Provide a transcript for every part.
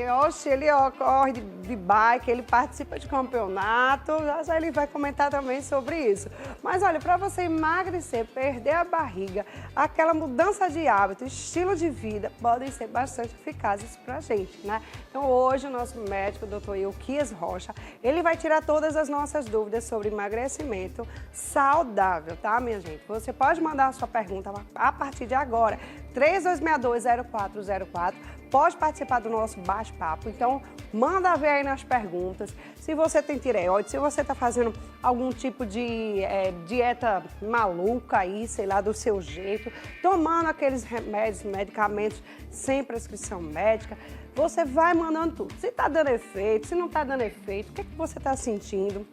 oxe, ele corre de bike, ele participa de campeonato, já ele vai comentar também sobre isso. Mas olha, para você emagrecer, perder a barriga, aquela mudança de hábito, estilo de vida, podem ser bastante eficazes para a gente, né? Então hoje o nosso médico, o Dr. Ilquias Rocha, ele vai tirar todas as nossas dúvidas sobre emagrecimento saudável, tá, minha gente? Você pode mandar a sua pergunta a partir de agora, 3262-0404, pode participar do nosso bate-papo, então manda ver aí nas perguntas se você tem tireoide, se você está fazendo algum tipo de dieta maluca aí, sei lá, do seu jeito, tomando aqueles remédios, medicamentos sem prescrição médica, você vai mandando tudo. Se está dando efeito, se não está dando efeito, o que, é que você está sentindo?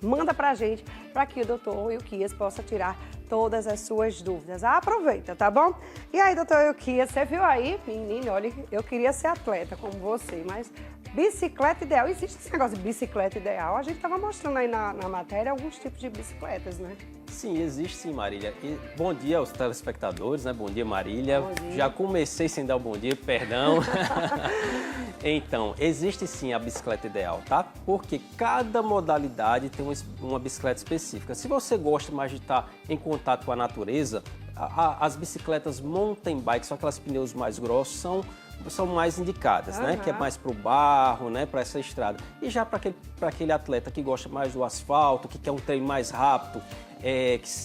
Manda pra gente, para que o doutor Ilquias possa tirar todas as suas dúvidas. Aproveita, tá bom? E aí, doutor Ilquias, você viu aí? Menino, olha, eu queria ser atleta como você, mas bicicleta ideal, existe esse negócio de bicicleta ideal? A gente estava mostrando aí na matéria alguns tipos de bicicletas, né? Sim, existe sim, Marília. E bom dia aos telespectadores, né? Bom dia, Marília. Bom dia. Já comecei sem dar o bom dia, perdão. Então, existe sim a bicicleta ideal, tá? Porque cada modalidade tem uma bicicleta específica. Se você gosta mais de estar em contato com a natureza, as bicicletas mountain bike, são aquelas pneus mais grossos, são mais indicadas, né? Que é mais para o barro, né? Para essa estrada. E já para aquele atleta que gosta mais do asfalto, que quer um treino mais rápido,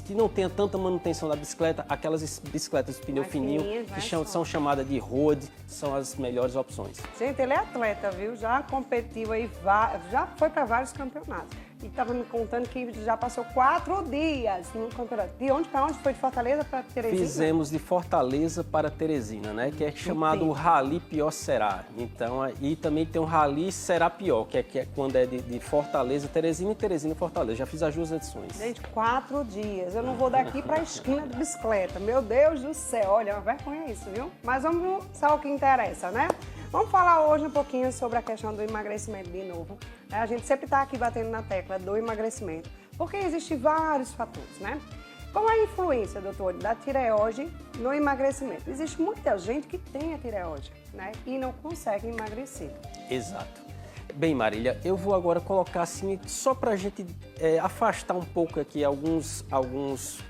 que não tenha tanta manutenção da bicicleta, aquelas bicicletas de pneu fininho, que são chamadas de road, são as melhores opções. Gente, ele é atleta, viu? Já competiu aí, já foi para vários campeonatos. E estava me contando que já passou 4 dias no campeonato. De onde para onde? Foi de Fortaleza para Teresina? Fizemos de Fortaleza para Teresina, né? Que é chamado Rally Pior Será. Então, e também tem um Rally Será Pior, que é quando é de Fortaleza, Teresina e Teresina Fortaleza. Já fiz as 2 edições. Gente, 4 dias. Eu não vou daqui para a esquina de bicicleta. Meu Deus do céu, olha, uma vergonha isso, viu? Mas vamos só o que interessa, né? Vamos falar hoje um pouquinho sobre a questão do emagrecimento de novo. A gente sempre está aqui batendo na tecla do emagrecimento, porque existem vários fatores, né? Qual é a influência, doutor, da tireoide no emagrecimento? Existe muita gente que tem a tireoide, né? E não consegue emagrecer. Exato. Bem, Marília, eu vou agora colocar assim, só para a gente afastar um pouco aqui alguns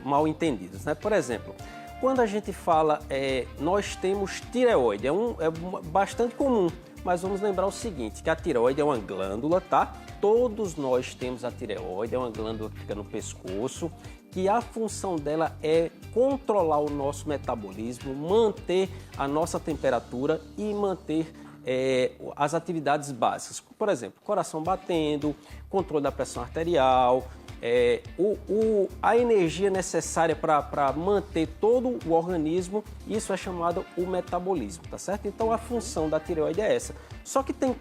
mal entendidos, né? Por exemplo, quando a gente fala, nós temos tireoide, é bastante comum, mas vamos lembrar o seguinte, que a tireoide é uma glândula, tá? Todos nós temos a tireoide, é uma glândula que fica no pescoço, que a função dela é controlar o nosso metabolismo, manter a nossa temperatura e manter as atividades básicas. Por exemplo, coração batendo, controle da pressão arterial, a energia necessária para manter todo o organismo, isso é chamado o metabolismo, tá certo? Então a função da tireoide é essa. Só que tem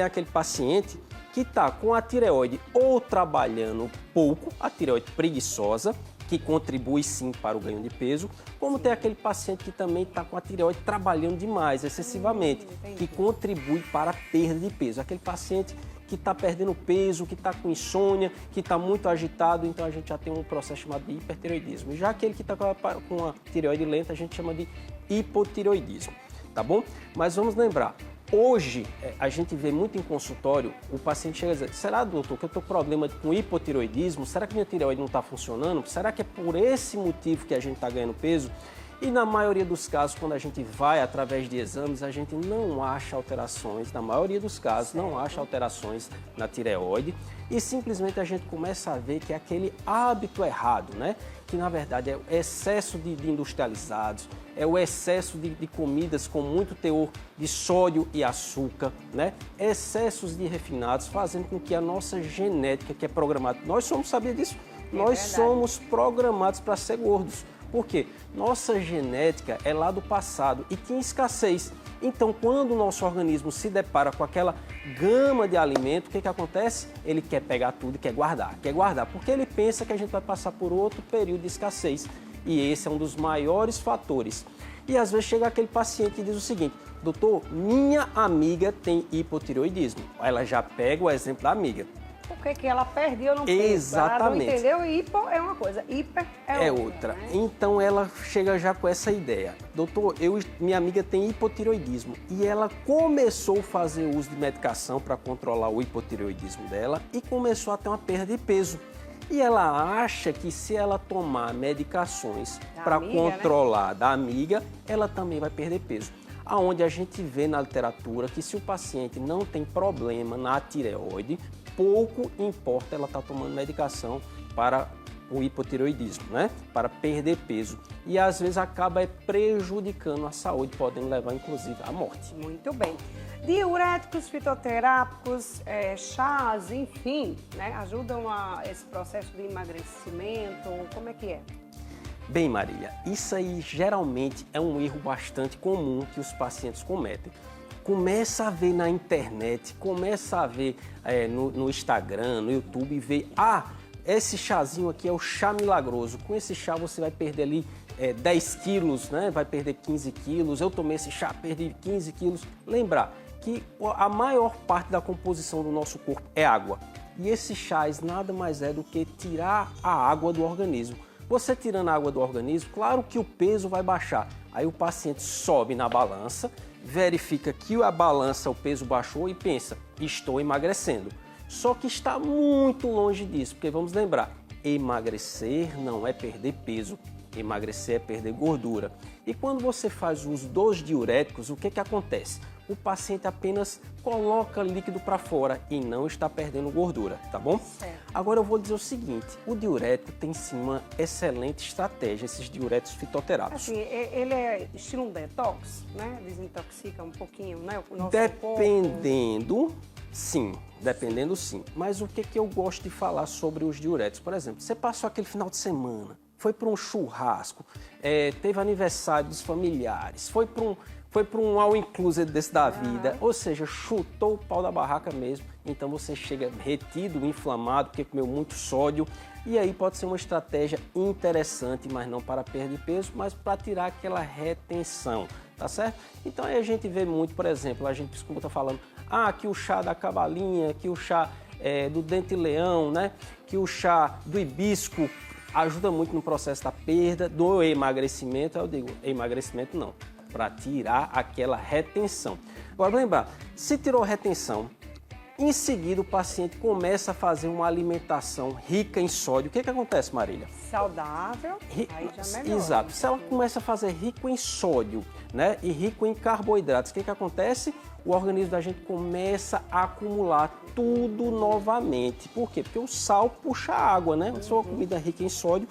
aquele paciente que está com a tireoide ou trabalhando pouco, a tireoide preguiçosa, que contribui sim para o ganho de peso, como tem aquele paciente que também está com a tireoide trabalhando demais, excessivamente, que contribui para a perda de peso. Aquele paciente que está perdendo peso, que está com insônia, que está muito agitado, então a gente já tem um processo chamado de hipertireoidismo. Já aquele que está com a tireoide lenta, a gente chama de hipotireoidismo, tá bom? Mas vamos lembrar, hoje a gente vê muito em consultório, o paciente chega a dizer, será, doutor, que eu estou com problema com hipotireoidismo? Será que minha tireoide não está funcionando? Será que é por esse motivo que a gente está ganhando peso? E na maioria dos casos, quando a gente vai através de exames, a gente não acha alterações, na maioria dos casos, não acha alterações na tireoide e simplesmente a gente começa a ver que é aquele hábito errado, né? Que na verdade é o excesso de industrializados, é o excesso de comidas com muito teor de sódio e açúcar, né? Excessos de refinados fazendo com que a nossa genética, que é programada, nós somos, sabia disso? Nós somos programados para ser gordos. Por quê? Nossa genética é lá do passado e tinha escassez. Então, quando o nosso organismo se depara com aquela gama de alimento, o que acontece? Ele quer pegar tudo e quer guardar, porque ele pensa que a gente vai passar por outro período de escassez. E esse é um dos maiores fatores. E às vezes chega aquele paciente e diz o seguinte, doutor, minha amiga tem hipotireoidismo. Ela já pega o exemplo da amiga. Porque que ela perde ou não perde. Exatamente. Ela não entendeu? Hipo é uma coisa, hiper é outra. Né? Né? Então ela chega já com essa ideia. Doutor, minha amiga tem hipotireoidismo e ela começou a fazer uso de medicação para controlar o hipotireoidismo dela e começou a ter uma perda de peso. E ela acha que se ela tomar medicações para controlar, né, da amiga, ela também vai perder peso. Aonde a gente vê na literatura que se o paciente não tem problema na tireoide, pouco importa ela estar tomando medicação para o hipotireoidismo, né? Para perder peso. E às vezes acaba prejudicando a saúde, podendo levar inclusive à morte. Muito bem. Diuréticos, fitoterápicos, chás, enfim, né? Ajudam a esse processo de emagrecimento? Como é que é? Bem, Marília, isso aí geralmente é um erro bastante comum que os pacientes cometem. Começa a ver na internet, começa a ver no Instagram, no YouTube, e ver, esse chazinho aqui é o chá milagroso. Com esse chá você vai perder ali 10 quilos, né? Vai perder 15 quilos. Eu tomei esse chá, perdi 15 quilos. Lembrar que a maior parte da composição do nosso corpo é água. E esses chás nada mais é do que tirar a água do organismo. Você tirando a água do organismo, claro que o peso vai baixar. Aí o paciente sobe na balança, verifica que a balança, o peso baixou e pensa, estou emagrecendo. Só que está muito longe disso, porque vamos lembrar, emagrecer não é perder peso, emagrecer é perder gordura. E quando você faz uso dos diuréticos, o que acontece? O paciente apenas coloca líquido para fora e não está perdendo gordura, tá bom? Certo. Agora eu vou dizer o seguinte, o diurético tem sim uma excelente estratégia, esses diuréticos fitoterápicos. Assim, ele é estilo um detox, né? Desintoxica um pouquinho, né? O nosso Dependendo, sim. Dependendo, sim. Mas o que eu gosto de falar sobre os diuréticos? Por exemplo, você passou aquele final de semana, foi para um churrasco, teve aniversário dos familiares, foi para um all-inclusive desse da vida, ou seja, chutou o pau da barraca mesmo, então você chega retido, inflamado, porque comeu muito sódio, e aí pode ser uma estratégia interessante, mas não para perder peso, mas para tirar aquela retenção, tá certo? Então aí a gente vê muito, por exemplo, a gente escuta falando, que o chá da cavalinha, que o chá do dente-leão, né? Que o chá do hibisco ajuda muito no processo da perda, do emagrecimento. Eu digo, emagrecimento não, para tirar aquela retenção. Agora, lembrar, se tirou retenção, em seguida o paciente começa a fazer uma alimentação rica em sódio. O que acontece, Marília? Saudável, aí já melhora. Exato. Se ela começa a fazer rico em sódio, né, e rico em carboidratos, o que acontece? O organismo da gente começa a acumular tudo novamente. Por quê? Porque o sal puxa a água, né? Se uma comida rica em sódio,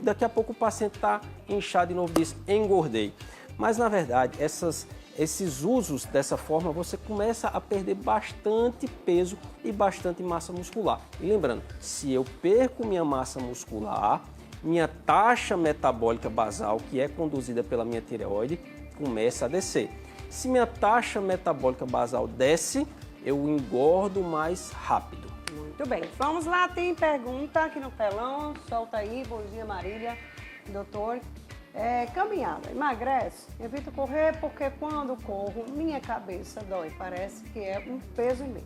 daqui a pouco o paciente está inchado de novo e diz, engordei. Mas, na verdade, esses usos dessa forma, você começa a perder bastante peso e bastante massa muscular. E lembrando, se eu perco minha massa muscular, minha taxa metabólica basal, que é conduzida pela minha tireoide, começa a descer. Se minha taxa metabólica basal desce, eu engordo mais rápido. Muito bem. Vamos lá, tem pergunta aqui no telão. Solta aí. Bom dia, Marília. Doutor. Caminhada. Emagrece? Evito correr porque quando corro, minha cabeça dói. Parece que é um peso imenso.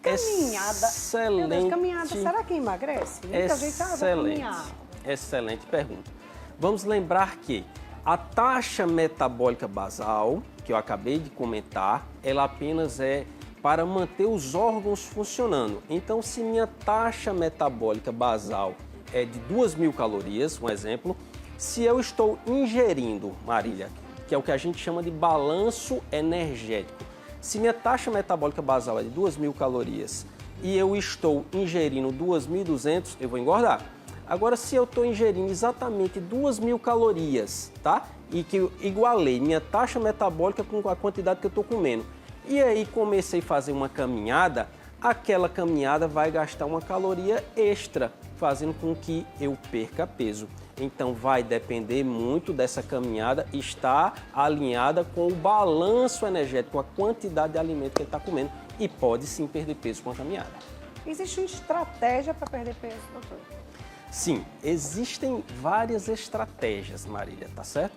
Caminhada. Excelente. Meu Deus, caminhada, será que emagrece? Muita gente vou caminhar. Excelente pergunta. Vamos lembrar que a taxa metabólica basal, que eu acabei de comentar, ela apenas é para manter os órgãos funcionando. Então, se minha taxa metabólica basal é de 2.000 calorias, um exemplo, se eu estou ingerindo, Marília, que é o que a gente chama de balanço energético, se minha taxa metabólica basal é de 2.000 calorias e eu estou ingerindo 2.200, eu vou engordar. Agora, se eu estou ingerindo exatamente 2.000 calorias, tá? E que eu igualei minha taxa metabólica com a quantidade que eu estou comendo, e aí comecei a fazer uma caminhada, aquela caminhada vai gastar uma caloria extra, fazendo com que eu perca peso. Então, vai depender muito dessa caminhada estar alinhada com o balanço energético, a quantidade de alimento que ele está comendo, e pode sim perder peso com a caminhada. Existe uma estratégia para perder peso, doutor? Sim, existem várias estratégias, Marília, tá certo?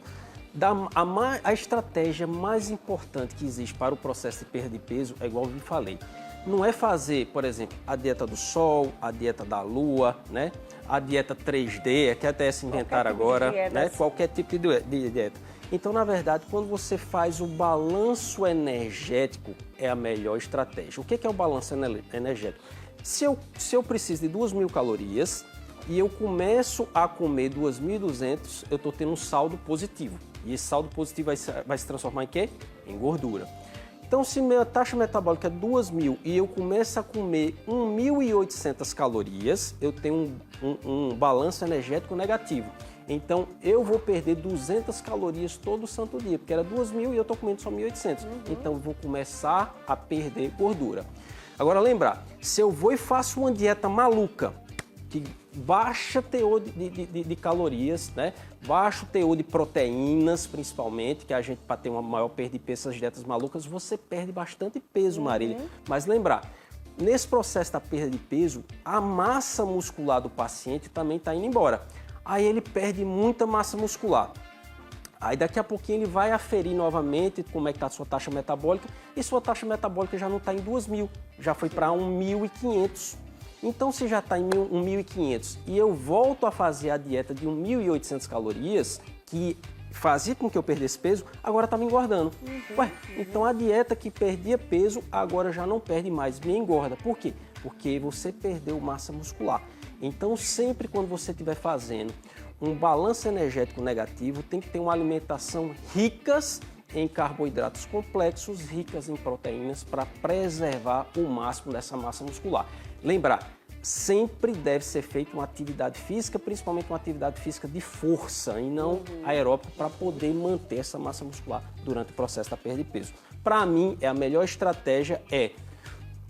A estratégia mais importante que existe para o processo de perda de peso é igual eu falei. não é fazer, por exemplo, a dieta do sol, a dieta da lua, né? A dieta 3D, que até se inventaram agora, né? Qualquer tipo de dieta. Então, na verdade, quando você faz o balanço energético, é a melhor estratégia. O que é o balanço energético? Se eu preciso de 2.000 calorias e eu começo a comer 2.200, eu estou tendo um saldo positivo. E esse saldo positivo vai se transformar em quê? Em gordura. Então, se minha taxa metabólica é 2.000 e eu começo a comer 1.800 calorias, eu tenho um balanço energético negativo. Então, eu vou perder 200 calorias todo santo dia, porque era 2.000 e eu estou comendo só 1.800. Então, eu vou começar a perder gordura. Agora, lembrar, se eu vou e faço uma dieta maluca, que baixa teor de calorias, né? Baixo teor de proteínas, principalmente, que a gente, para ter uma maior perda de peso, essas dietas malucas, você perde bastante peso, Marília. Mas lembrar, nesse processo da perda de peso, a massa muscular do paciente também está indo embora. Aí ele perde muita massa muscular. Aí daqui a pouquinho ele vai aferir novamente como é que está a sua taxa metabólica e sua taxa metabólica já não está em 2.000, já foi para 1.500. Então, se já está em 1.500 e eu volto a fazer a dieta de 1.800 calorias, que fazia com que eu perdesse peso, agora está me engordando. Então a dieta que perdia peso, agora já não perde mais, me engorda. Por quê? Porque você perdeu massa muscular. Então, sempre quando você estiver fazendo um balanço energético negativo, tem que ter uma alimentação ricas em carboidratos complexos, ricas em proteínas, para preservar o máximo dessa massa muscular. Lembrar, sempre deve ser feita uma atividade física, principalmente uma atividade física de força e não aeróbica, para poder manter essa massa muscular durante o processo da perda de peso. Para mim, a melhor estratégia é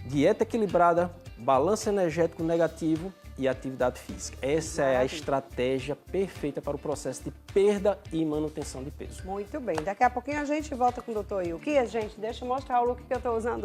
dieta equilibrada, balanço energético negativo e atividade física. Essa é a estratégia perfeita para o processo de perda e manutenção de peso. Muito bem. Daqui a pouquinho a gente volta com o Dr. Ilki. Gente, deixa eu mostrar o look que eu estou usando